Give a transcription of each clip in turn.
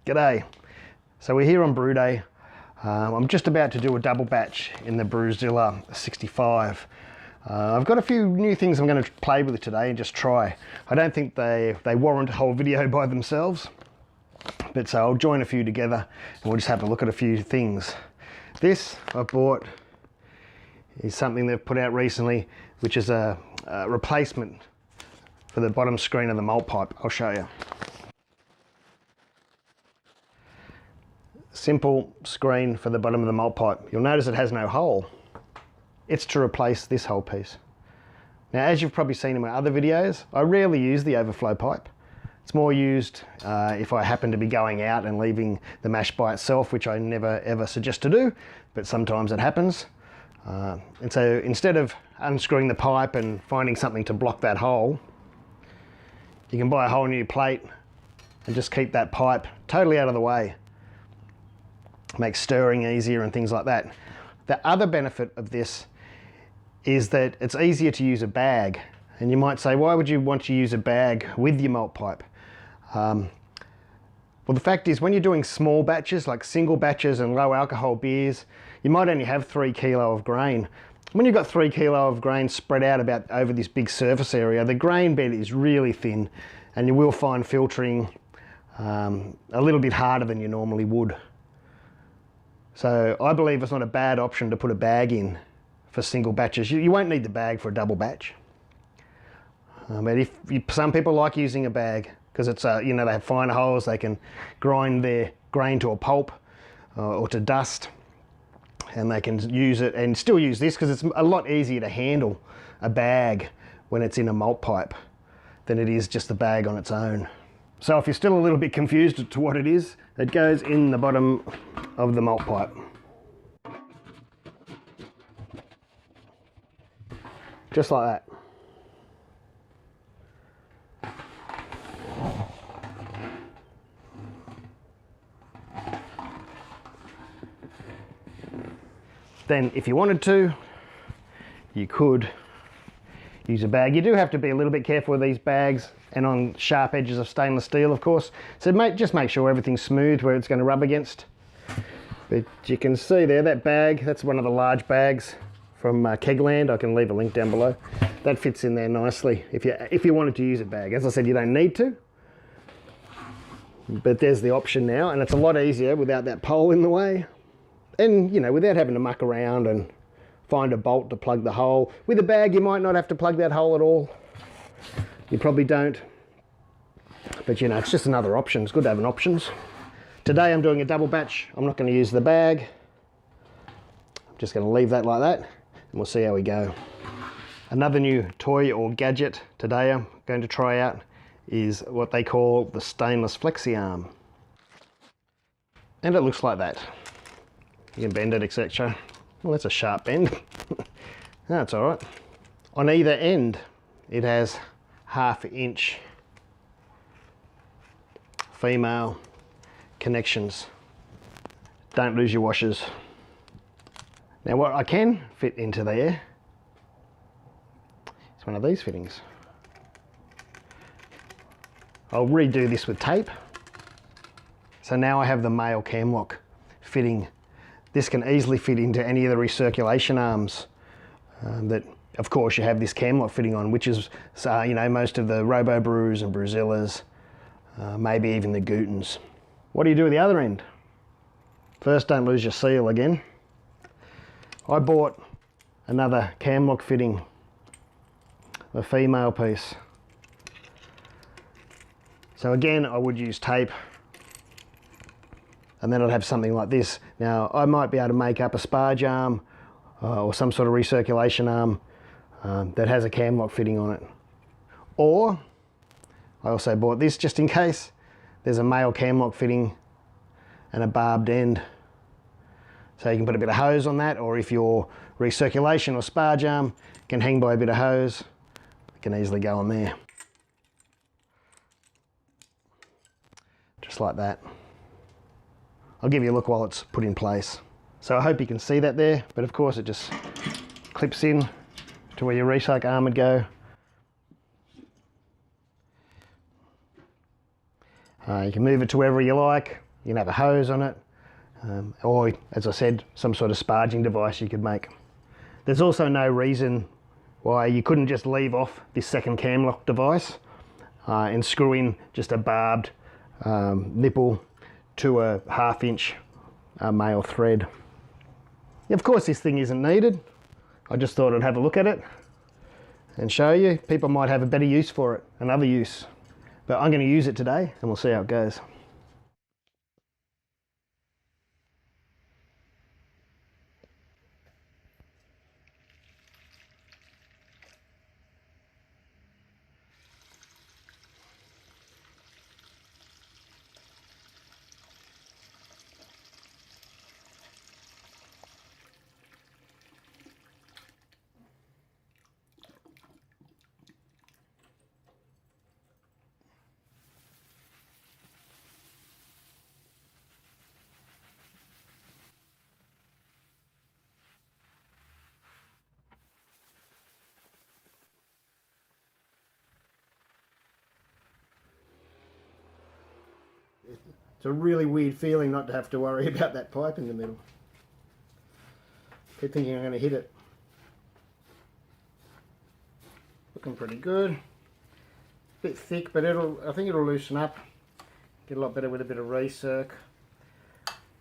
G'day. So we're here on Brew Day. I'm just about to do a double batch in the Brewzilla 65. I've got a few new things I'm going to play with today and just try. I don't think they warrant a whole video by themselves, but so I'll join a few together and we'll just have a look at a few things. This I bought is something they've put out recently, which is a replacement for the bottom screen of the malt pipe. I'll show you. Simple screen for the bottom of the malt pipe. You'll notice it has no hole. It's to replace this whole piece. Now, as you've probably seen in my other videos, I rarely use the overflow pipe. It's more used if I happen to be going out and leaving the mash by itself, which I never ever suggest to do, but sometimes it happens. And so instead of unscrewing the pipe and finding something to block that hole, you can buy a whole new plate and just keep that pipe totally out of the way. Makes stirring easier and things like that. The other benefit of this is that it's easier to use a bag. And you might say, why would you want to use a bag with your malt pipe? Well, the fact is, when you're doing small batches, like single batches and low alcohol beers, you might only have 3 kilo of grain. When you've got 3 kilo of grain spread out about over this big surface area, the grain bed is really thin, and you will find filtering a little bit harder than you normally would. So I believe it's not a bad option to put a bag in for single batches. You won't need the bag for a double batch. But some people like using a bag because it's they have finer holes. They can grind their grain to a pulp or to dust, and they can use it and still use this because it's a lot easier to handle a bag when it's in a malt pipe than it is just the bag on its own. So if you're still a little bit confused as to what it is, it goes in the bottom of the malt pipe. Just like that. Then if you wanted to, you could use a bag. You do have to be a little bit careful with these bags and on sharp edges of stainless steel, of course. So just make sure everything's smooth where it's going to rub against. But you can see there, that bag, that's one of the large bags from Kegland. I can leave a link down below. That fits in there nicely if you wanted to use a bag. As I said, you don't need to, but there's the option now, and it's a lot easier without that pole in the way. And, without having to muck around and find a bolt to plug the hole. With a bag, you might not have to plug that hole at all. You probably don't. But, it's just another option. It's good to have an options. Today I'm doing a double batch. I'm not going to use the bag. I'm just going to leave that like that, and we'll see how we go. Another new toy or gadget today I'm going to try out is what they call the stainless Flexi arm. And it looks like that. You can bend it, etc. Well, that's a sharp bend. That's all right. On either end, it has 1/2 inch female connections. Don't lose your washers. Now, what I can fit into there is one of these fittings. I'll redo this with tape. So now I have the male cam lock fitting. This can easily fit into any of the recirculation arms that, of course, you have this cam lock fitting on, which is, most of the Robobrews and Brewzillas, maybe even the Gutens. What do you do with the other end? First, don't lose your seal again. I bought another cam lock fitting, a female piece. So again, I would use tape, and then I'd have something like this. Now, I might be able to make up a sparge arm or some sort of recirculation arm that has a cam lock fitting on it. Or, I also bought this just in case. There's a male cam lock fitting and a barbed end. So you can put a bit of hose on that, or if your recirculation or sparge arm can hang by a bit of hose, it can easily go on there. Just like that. I'll give you a look while it's put in place. So I hope you can see that there, but of course it just clips in to where your recycle arm would go. You can move it to wherever you like. You can have a hose on it, or as I said, some sort of sparging device you could make. There's also no reason why you couldn't just leave off this second cam lock device and screw in just a barbed nipple to a 1/2 inch male thread. Of course this thing isn't needed. I just thought I'd have a look at it and show you. People might have a better use for it, another use. But I'm going to use it today and we'll see how it goes. It's a really weird feeling not to have to worry about that pipe in the middle. Keep thinking I'm going to hit it. Looking pretty good. Bit thick, but I think it'll loosen up. Get a lot better with a bit of recirc.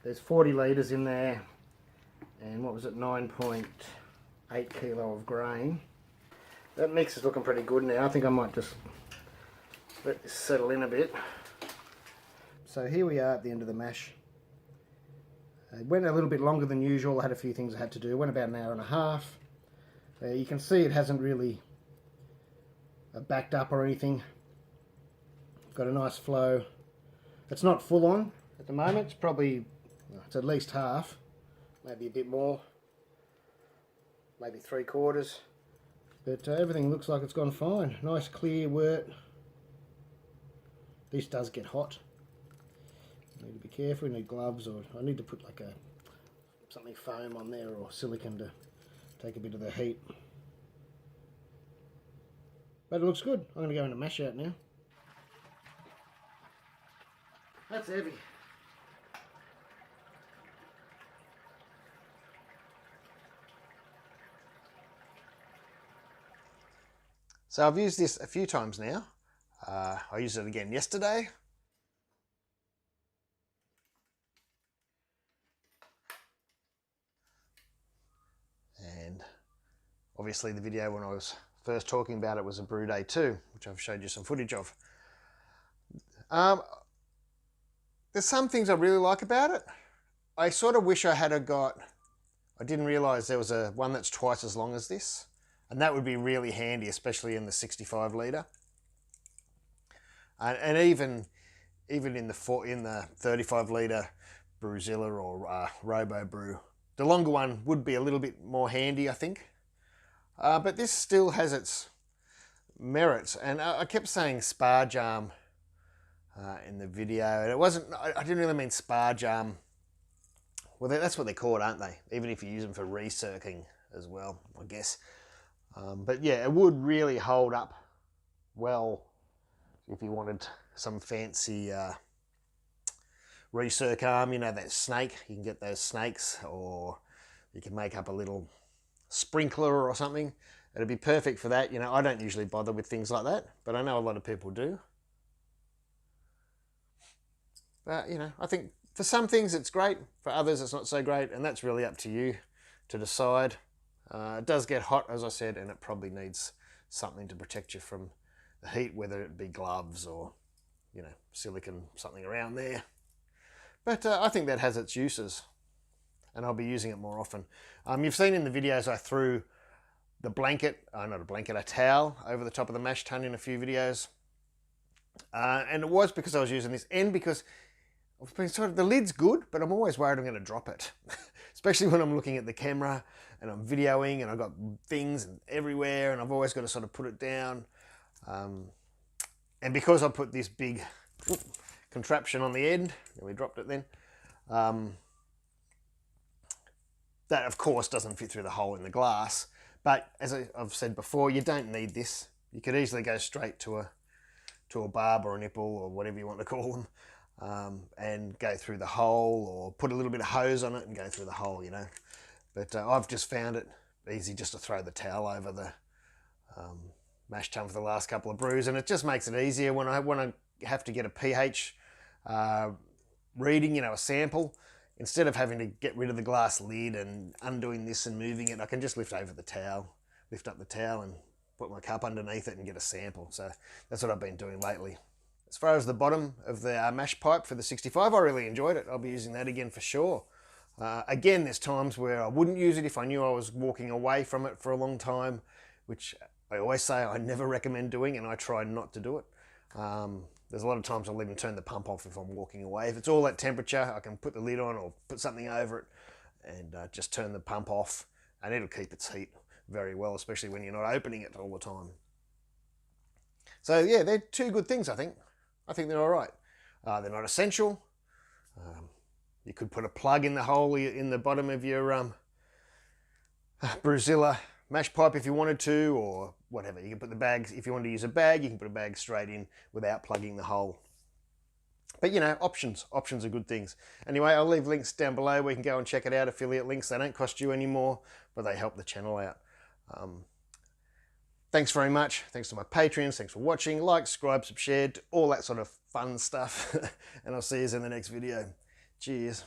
There's 40 litres in there, and what was it, 9.8 kilo of grain. That mix is looking pretty good now. I think I might just let this settle in a bit. So here we are at the end of the mash. It went a little bit longer than usual. I had a few things I had to do. It went about 1.5 hours. You can see it hasn't really backed up or anything. Got a nice flow. It's not full on at the moment. It's probably, it's at least half, maybe a bit more, maybe 3/4. But everything looks like it's gone fine. Nice clear wort. This does get hot. Need to be careful. You need gloves, or I need to put like something foam on there or silicone to take a bit of the heat. But it looks good. I'm going to go into mash out now. That's heavy. So I've used this a few times now. I used it again yesterday. And obviously the video when I was first talking about it was a brew day 2, which I've showed you some footage of. There's some things I really like about it. I sort of wish I had I didn't realise there was one that's twice as long as this. And that would be really handy, especially in the 65 litre. And even in the 35 litre Brewzilla or Robobrew, the longer one would be a little bit more handy, I think. But this still has its merits. And I kept saying sparge arm in the video, and it wasn't. I didn't really mean sparge arm. Well, that's what they're called, aren't they? Even if you use them for recircing as well, I guess. But yeah, it would really hold up well if you wanted some fancy recirc arm, you know, that snake. You can get those snakes, or you can make up a little sprinkler or something. It'd be perfect for that. You know, I don't usually bother with things like that, but I know a lot of people do. But, you know, I think for some things it's great, for others it's not so great, and that's really up to you to decide. It does get hot, as I said, and it probably needs something to protect you from the heat, whether it be gloves or, you know, silicone, something around there. But I think that has its uses, and I'll be using it more often. You've seen in the videos I threw the blanket, not a blanket, a towel over the top of the mash tun in a few videos. And it was because I was using this, and because I've been the lid's good, but I'm always worried I'm going to drop it. Especially when I'm looking at the camera and I'm videoing and I've got things everywhere and I've always got to sort of put it down. And because I put this big contraption on the end, and we dropped it then, that of course doesn't fit through the hole in the glass. But as I've said before, you don't need this. You could easily go straight to a barb or a nipple or whatever you want to call them. and go through the hole, or put a little bit of hose on it and go through the hole, you know. But I've just found it easy just to throw the towel over the mash tun for the last couple of brews, and it just makes it easier when I have to get a pH reading, you know, a sample. Instead of having to get rid of the glass lid and undoing this and moving it, I can just lift over the towel, lift up the towel and put my cup underneath it and get a sample. So that's what I've been doing lately. As far as the bottom of the mash pipe for the 65, I really enjoyed it. I'll be using that again for sure. Again, there's times where I wouldn't use it if I knew I was walking away from it for a long time, which I always say I never recommend doing, and I try not to do it. There's a lot of times I'll even turn the pump off if I'm walking away. If it's all at temperature, I can put the lid on or put something over it and just turn the pump off, and it'll keep its heat very well, especially when you're not opening it all the time. So yeah, they're two good things, I think. I think they're all right. They're not essential. You could put a plug in the hole in the bottom of your Brewzilla mash pipe if you wanted to, or whatever. You can put the bags, if you want to use a bag, you can put a bag straight in without plugging the hole. But you know, options are good things. Anyway, I'll leave links down below where you can go and check it out. Affiliate links, they don't cost you any more, but they help the channel out. Thanks very much. Thanks to my Patreons. Thanks for watching. Like, subscribe, share, all that sort of fun stuff. And I'll see you in the next video. Cheers.